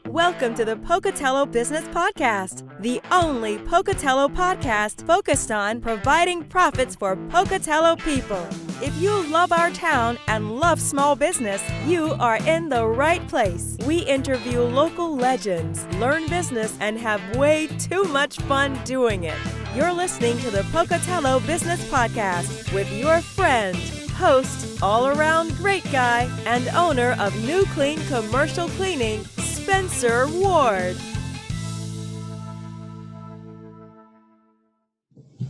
Welcome to the Pocatello Business Podcast, the only Pocatello podcast focused on providing profits for Pocatello people. If you love our town and love small business, you are in the right place. We interview local legends, learn business, and have way too much fun doing it. You're listening to the Pocatello Business Podcast with your friend, host, all-around great guy, and owner of New Clean Commercial Cleaning, Spencer Ward.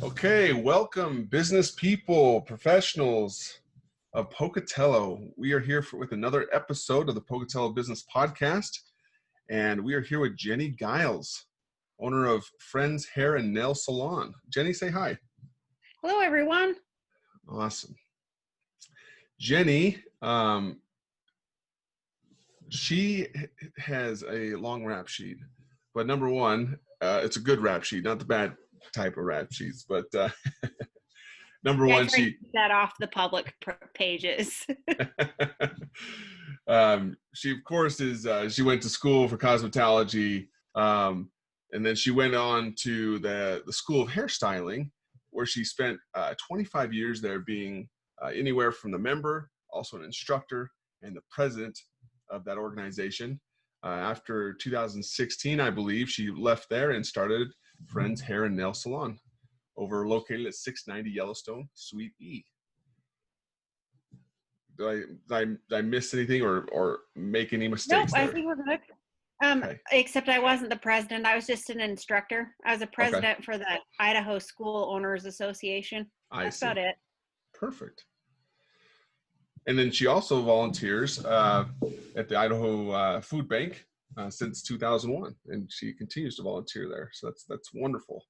Okay, welcome business people, professionals of Pocatello. We are here with another episode of the Pocatello Business Podcast, and we are here with Jeni Giles, owner of Friends Hair and Nail Salon. Jeni, say hi. Hello, everyone. Awesome. Jeni, she has a long rap sheet, but number one, it's a good rap sheet, not the bad type of rap sheets, but number one, she keep that off the public pages. She of course is she went to school for cosmetology, and then she went on to the School of Hairstyling, where she spent 25 years there, being anywhere from the member, also an instructor, and the president of that organization. After 2016, I believe, she left there and started Friends Hair and Nail Salon, located at 690 Yellowstone, Suite E. Did I miss anything or make any mistakes? Nope, there? I think we're good. Okay. Except I wasn't the president. I was just an instructor. I was a president for the Idaho School Owners Association. That's about it. Perfect. And then she also volunteers at the Idaho Food Bank since 2001, and she continues to volunteer there. So that's wonderful.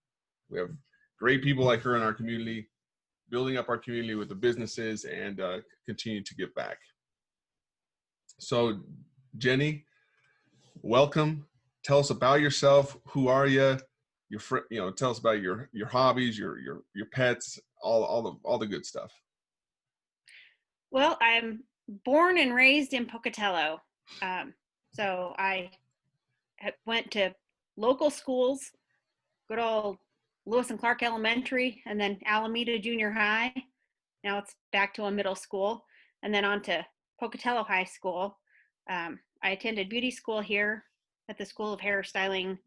We have great people like her in our community, building up our community with the businesses and continue to give back. So, Jeni, welcome. Tell us about yourself. Who are you? Tell us about your hobbies, your pets, all the good stuff. Well, I'm born and raised in Pocatello. So I went to local schools, good old Lewis and Clark Elementary, and then Alameda Junior High. Now it's back to a middle school, and then on to Pocatello High School. I attended beauty school here at the School of Hairstyling,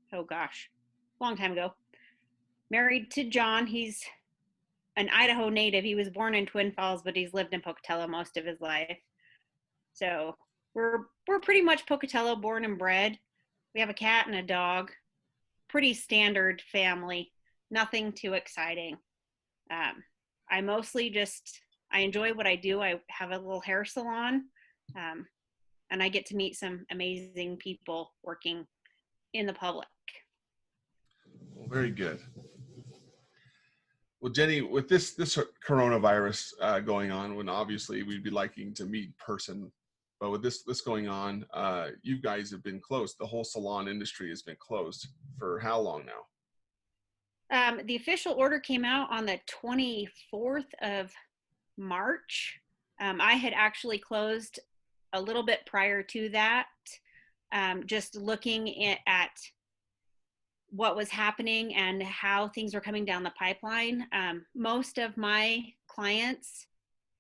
long time ago. Married to John. He's an Idaho native. He was born in Twin Falls, but he's lived in Pocatello most of his life. So we're pretty much Pocatello born and bred. We have a cat and a dog. Pretty standard family. Nothing too exciting. I mostly I enjoy what I do. I have a little hair salon, and I get to meet some amazing people working in the public. Well, very good. Well, Jeni, with this coronavirus going on, when obviously we'd be liking to meet in person, but with this going on, you guys have been closed. The whole salon industry has been closed for how long now? The official order came out on the 24th of March. I had actually closed a little bit prior to that, just looking at what was happening and how things were coming down the pipeline. Most of my clients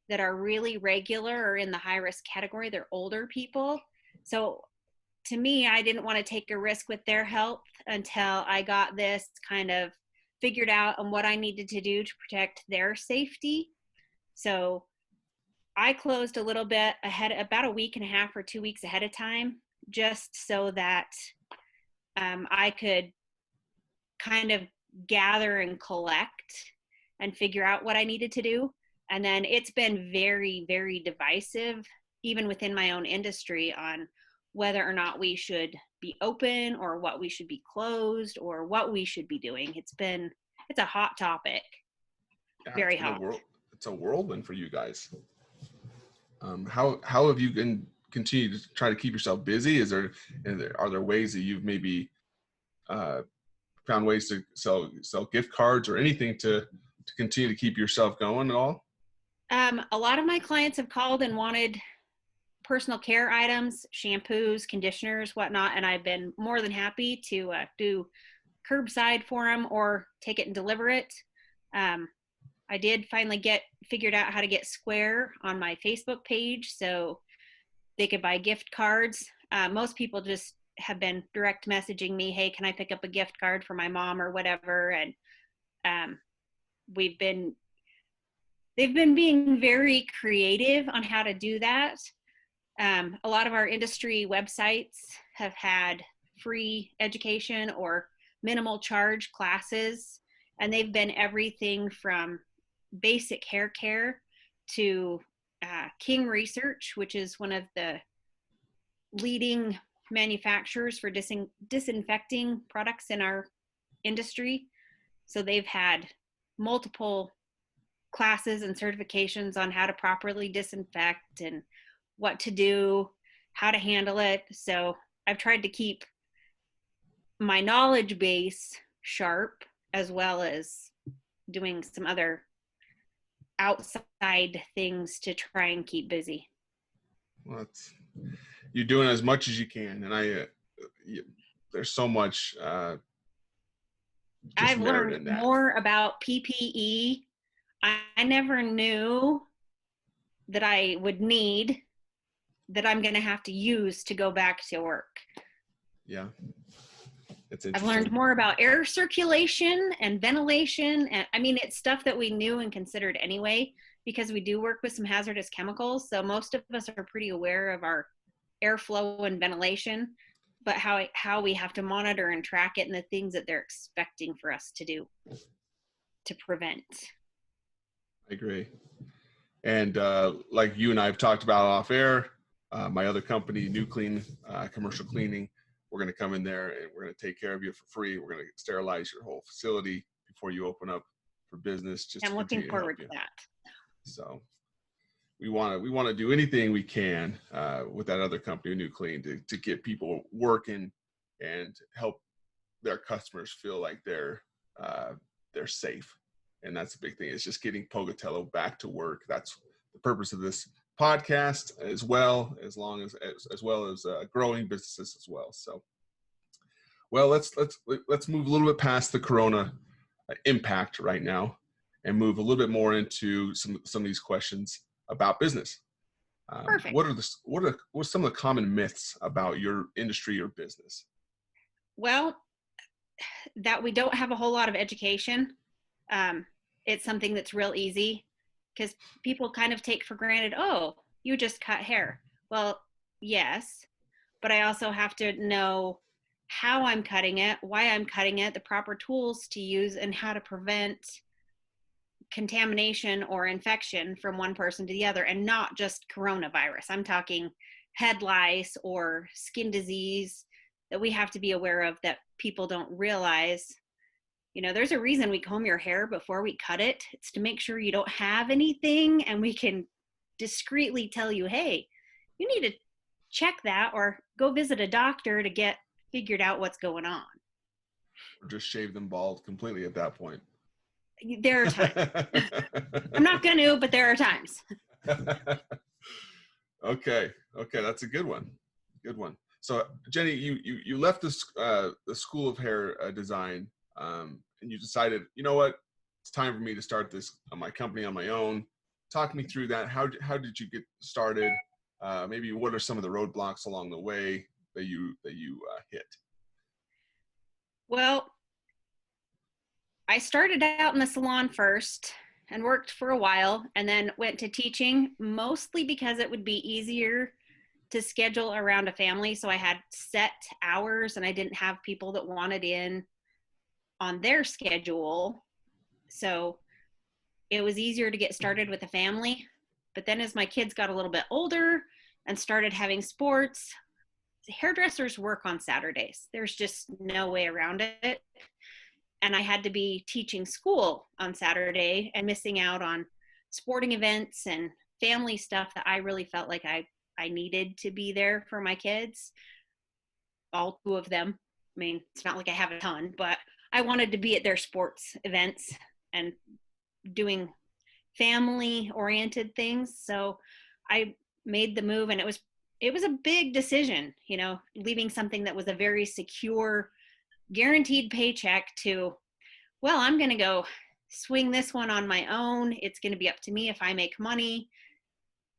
that are really regular are in the high risk category. They're older people. So to me, I didn't want to take a risk with their health until I got this kind of figured out on what I needed to do to protect their safety. So I closed a little bit ahead, about a week and a half or 2 weeks ahead of time, just so that I could kind of gather and collect and figure out what I needed to do. And then it's been very, very divisive, even within my own industry, on whether or not we should be open or what we should be closed or what we should be doing. It's a hot topic. Very hot. It's a whirlwind for you guys. How have you continued to try to keep yourself busy? Are there ways that you've maybe found ways to sell gift cards or anything to continue to keep yourself going at all? A lot of my clients have called and wanted personal care items, shampoos, conditioners, whatnot. And I've been more than happy to do curbside for them or take it and deliver it. I did finally figured out how to get Square on my Facebook page so they could buy gift cards. Most people just have been direct messaging me, hey, can I pick up a gift card for my mom or whatever? And they've been being very creative on how to do that. A lot of our industry websites have had free education or minimal charge classes, and they've been everything from basic hair care to King Research, which is one of the leading manufacturers for disinfecting products in our industry. So they've had multiple classes and certifications on how to properly disinfect and what to do, how to handle it. So I've tried to keep my knowledge base sharp, as well as doing some other outside things to try and keep busy. Well, you're doing as much as you can, and there's so much. I've learned more about PPE. I never knew that I would need, that I'm going to have to use to go back to work. Yeah. I've learned more about air circulation and ventilation. And I mean, it's stuff that we knew and considered anyway, because we do work with some hazardous chemicals. So most of us are pretty aware of our airflow and ventilation, but how we have to monitor and track it and the things that they're expecting for us to do to prevent. I agree. And like you and I have talked about off air, my other company, New Clean Commercial Cleaning, we're going to come in there and we're going to take care of you for free. We're going to sterilize your whole facility before you open up for business. I'm looking forward to that. So we want to do anything we can with that other company, New Clean, to get people working and help their customers feel like they're safe. And that's the big thing. It's just getting Pocatello back to work. That's the purpose of this podcast, as well as growing businesses as well. So, well, let's move a little bit past the Corona impact right now, and move a little bit more into some of these questions about business. Perfect. What are some of the common myths about your industry or business? Well, that we don't have a whole lot of education. It's something that's real easy, because people kind of take for granted, oh, you just cut hair. Well, yes, but I also have to know how I'm cutting it, why I'm cutting it, the proper tools to use, and how to prevent contamination or infection from one person to the other, and not just coronavirus. I'm talking head lice or skin disease that we have to be aware of that people don't realize. You know, there's a reason we comb your hair before we cut it. It's to make sure you don't have anything, and we can discreetly tell you, hey, you need to check that or go visit a doctor to get figured out what's going on. Or just shave them bald completely at that point. There are times. I'm not going to, but there are times. Okay, that's a good one. Good one. So, Jenny, you left the School of Hair Design, and you decided, you know what, it's time for me to start my company on my own. Talk me through that. How did you get started? Maybe what are some of the roadblocks along the way that you hit? Well, I started out in the salon first and worked for a while, and then went to teaching, mostly because it would be easier to schedule around a family. So I had set hours, and I didn't have people that wanted in on their schedule. So it was easier to get started with a family. But then as my kids got a little bit older and started having sports, hairdressers work on Saturdays. There's just no way around it. And I had to be teaching school on Saturday and missing out on sporting events and family stuff that I really felt like I needed to be there for my kids. All two of them. I mean, it's not like I have a ton, but I wanted to be at their sports events and doing family oriented things. So I made the move, and it was it was a big decision, you know, leaving something that was a very secure, guaranteed paycheck to, well, I'm going to go swing this one on my own. It's going to be up to me if I make money,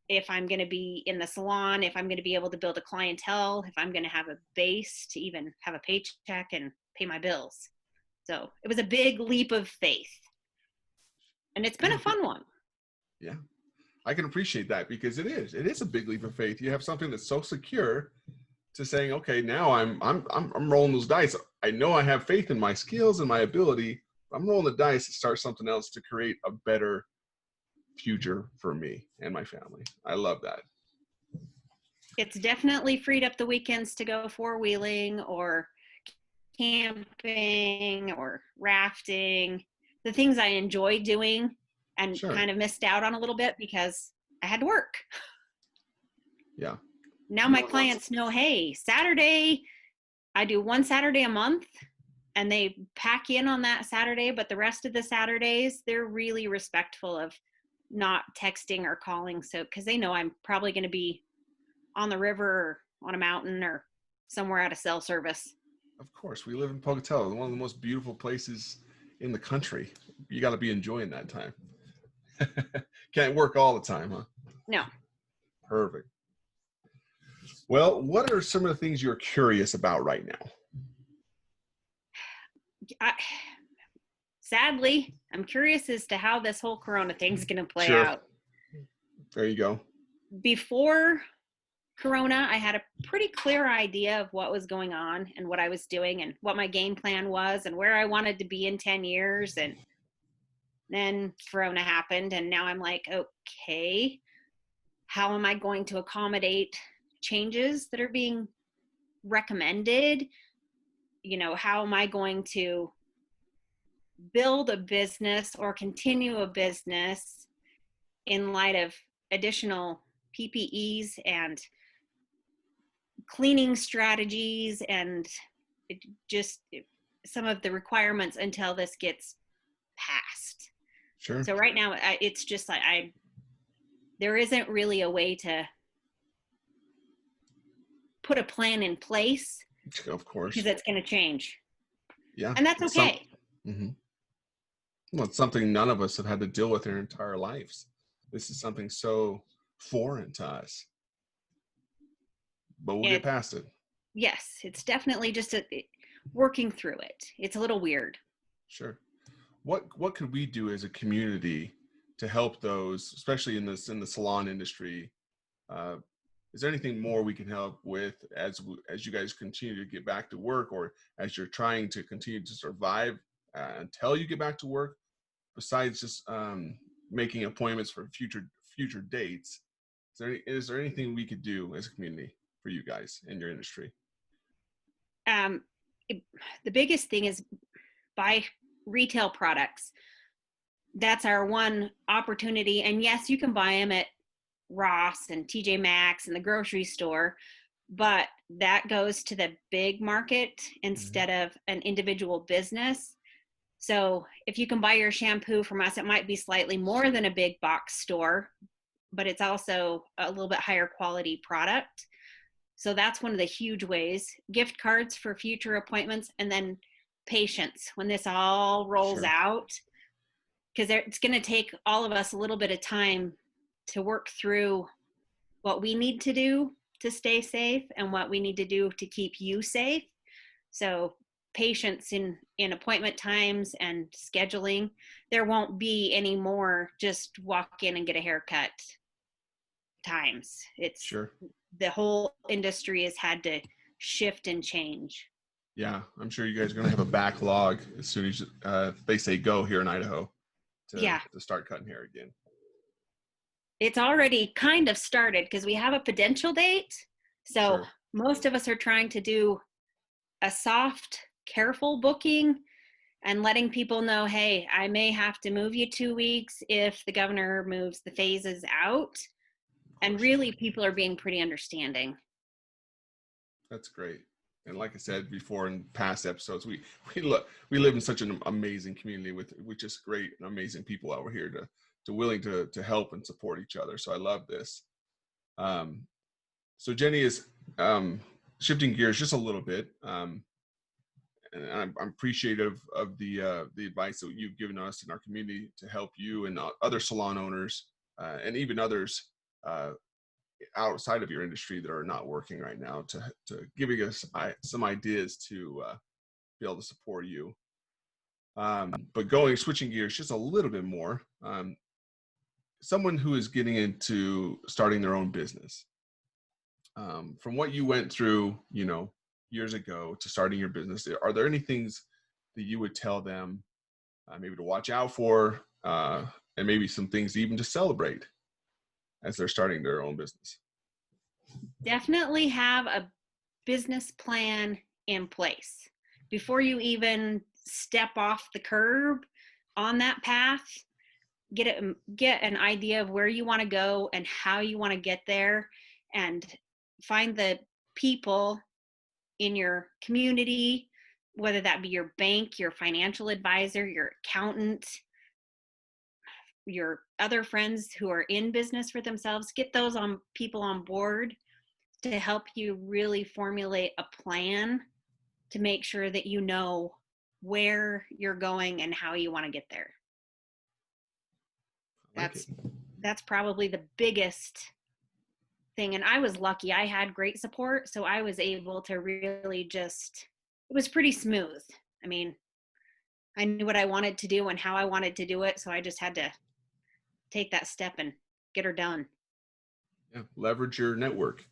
if I'm going to be in the salon, if I'm going to be able to build a clientele, if I'm going to have a base to even have a paycheck and pay my bills. So it was a big leap of faith. And it's been a fun one. Yeah. I can appreciate that, because it is a big leap of faith. You have something that's so secure to saying, okay, now I'm rolling those dice. I know I have faith in my skills and my ability. I'm rolling the dice to start something else to create a better future for me and my family. I love that. It's definitely freed up the weekends to go four-wheeling or camping or rafting, the things I enjoy doing and Sure. kind of missed out on a little bit because I had to work. Yeah. Now my clients know, hey, Saturday, I do one Saturday a month, and they pack in on that Saturday, but the rest of the Saturdays, they're really respectful of not texting or calling. So, because they know I'm probably going to be on the river or on a mountain or somewhere at a cell service. Of course, we live in Pocatello, one of the most beautiful places in the country. You got to be enjoying that time. Can't work all the time, huh? No. Perfect. Well, what are some of the things you're curious about right now? Sadly, I'm curious as to how this whole Corona thing's going to play Sure. out. There you go. Before Corona, I had a pretty clear idea of what was going on and what I was doing and what my game plan was and where I wanted to be in 10 years. And then Corona happened, and now I'm like, okay, how am I going to accommodate changes that are being recommended? You know, how am I going to build a business or continue a business in light of additional PPEs and cleaning strategies and just some of the requirements until this gets passed? Sure. So right now, it's just like there isn't really a way to put a plan in place. Of course. Because it's going to change. Yeah. And that's okay. Well, it's something none of us have had to deal with our entire lives. This is something so foreign to us. But we'll get past it. Yes, it's definitely just working through it. It's a little weird. Sure. What could we do as a community to help those, especially in the salon industry? Is there anything more we can help with as you guys continue to get back to work, or as you're trying to continue to survive until you get back to work, besides just making appointments for future dates? Is there anything we could do as a community for you guys in your industry? The biggest thing is buy retail products. That's our one opportunity. And yes, you can buy them at Ross and TJ Maxx and the grocery store, but that goes to the big market instead of an individual business. So if you can buy your shampoo from us, it might be slightly more than a big box store, but it's also a little bit higher quality product. So that's one of the huge ways. Gift cards for future appointments, and then patience when this all rolls out, because it's going to take all of us a little bit of time to work through what we need to do to stay safe and what we need to do to keep you safe. So patience in appointment times and scheduling. There won't be any more just walk in and get a haircut times. It's the whole industry has had to shift and change. Yeah, I'm sure you guys are going to have a backlog as soon as they say go here in Idaho to start cutting hair again. It's already kind of started because we have a potential date. So most of us are trying to do a soft, careful booking and letting people know, hey, I may have to move you 2 weeks if the governor moves the phases out. And really, people are being pretty understanding. That's great. And like I said before in past episodes, we live in such an amazing community with just great and amazing people over here to willing to help and support each other. So I love this. So Jeni is shifting gears just a little bit. And I'm appreciative of the advice that you've given us in our community to help you and other salon owners and even others outside of your industry that are not working right now to giving us some ideas to be able to support you. But switching gears just a little bit more, someone who is getting into starting their own business, from what you went through, years ago to starting your business, are there any things that you would tell them maybe to watch out for, and maybe some things even to celebrate as they're starting their own business? Definitely have a business plan in place before you even step off the curb on that path. Get an idea of where you want to go and how you want to get there, and find the people in your community, whether that be your bank, your financial advisor, your accountant, your other friends who are in business for themselves. Get those people on board to help you really formulate a plan to make sure that you know where you're going and how you want to get there. That's probably the biggest thing. And I was lucky. I had great support, so I was able to really it was pretty smooth. I mean, I knew what I wanted to do and how I wanted to do it, so I just had to take that step and get her done. Yeah, leverage your network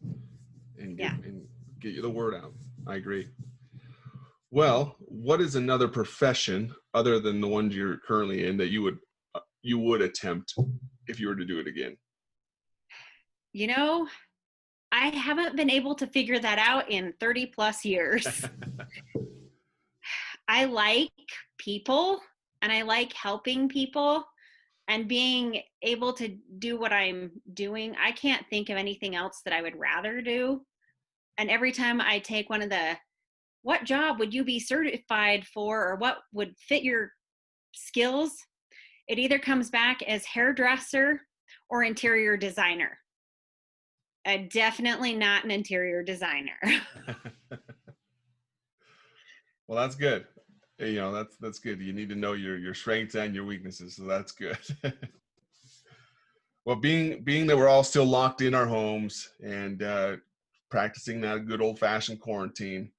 and get you the word out. I agree. Well, what is another profession other than the ones you're currently in that you would attempt if you were to do it again? I haven't been able to figure that out in 30 plus years. I like people and I like helping people and being able to do what I'm doing. I can't think of anything else that I would rather do. And every time I take one of what job would you be certified for, or what would fit your skills, it either comes back as hairdresser or interior designer. Definitely not an interior designer. Well, that's good. That's good. You need to know your strengths and your weaknesses, so that's good. Well, being that we're all still locked in our homes and practicing that good old-fashioned quarantine,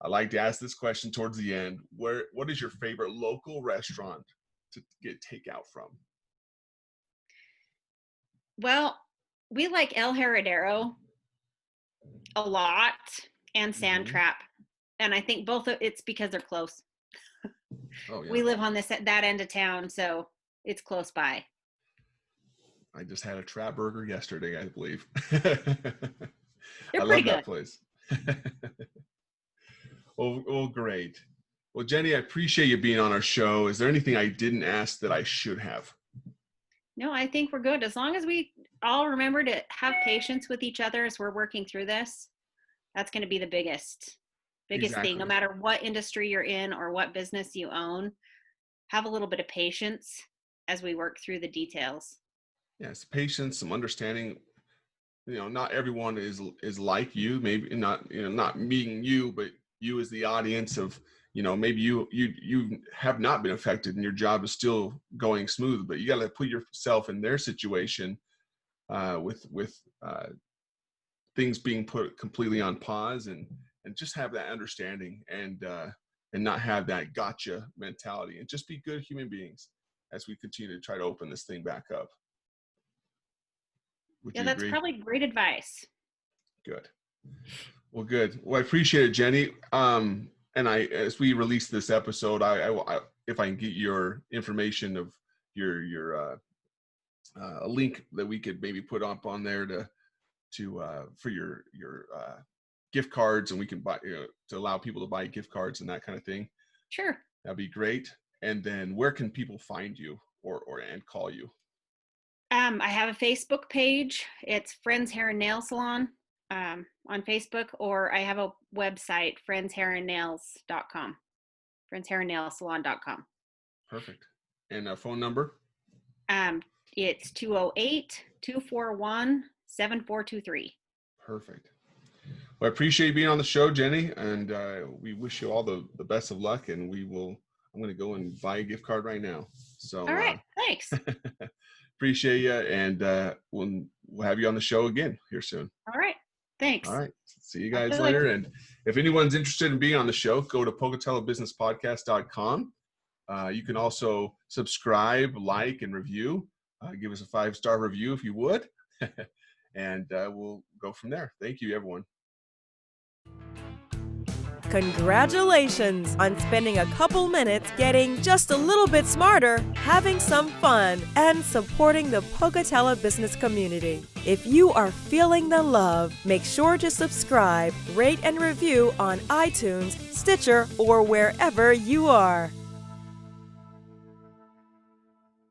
I like to ask this question towards the end. What is your favorite local restaurant to get takeout from? Well, we like El Heredero a lot, and Sand Trap. And I think it's because they're close. Oh, yeah. We live on that end of town, so it's close by. I just had a trap burger yesterday, I believe. I love that place. Well, great. Well, Jeni, I appreciate you being on our show. Is there anything I didn't ask that I should have? No, I think we're good. As long as we all remember to have patience with each other as we're working through this, that's going to be the biggest thing. No matter what industry you're in or what business you own, have a little bit of patience as we work through the details. Yes, patience, some understanding. Not everyone is like you. Maybe not. Not meeting you, but you as the audience of. Maybe you have not been affected and your job is still going smooth, but you got to put yourself in their situation, with things being put completely on pause, and just have that understanding and not have that gotcha mentality, and just be good human beings as we continue to try to open this thing back up. Yeah, that's probably great advice. Good. Well, good. Well, I appreciate it, Jeni. And as we release this episode, I if I can get your information of your a link that we could maybe put up on there to for your gift cards, and we can buy to allow people to buy gift cards and that kind of thing. Sure. That'd be great. And then where can people find you and call you? I have a Facebook page. It's Friends Hair and Nail Salon on Facebook, or I have a website, friendshairandnails.com, friendshairandnailsalon.com. Perfect. And a phone number? It's 208-241-7423. Perfect. Well, I appreciate you being on the show, Jenny, and we wish you all the best of luck. And I'm going to go and buy a gift card right now. So, All right. Thanks. appreciate you, and we'll have you on the show again here soon. All right. Thanks. All right. See you guys later. And if anyone's interested in being on the show, go to pocatellobusinesspodcast.com. You can also subscribe, like, and review. Give us a 5-star review if you would. And we'll go from there. Thank you, everyone. Congratulations on spending a couple minutes getting just a little bit smarter, having some fun, and supporting the Pocatello business community. If you are feeling the love, make sure to subscribe, rate, and review on iTunes, Stitcher, or wherever you are.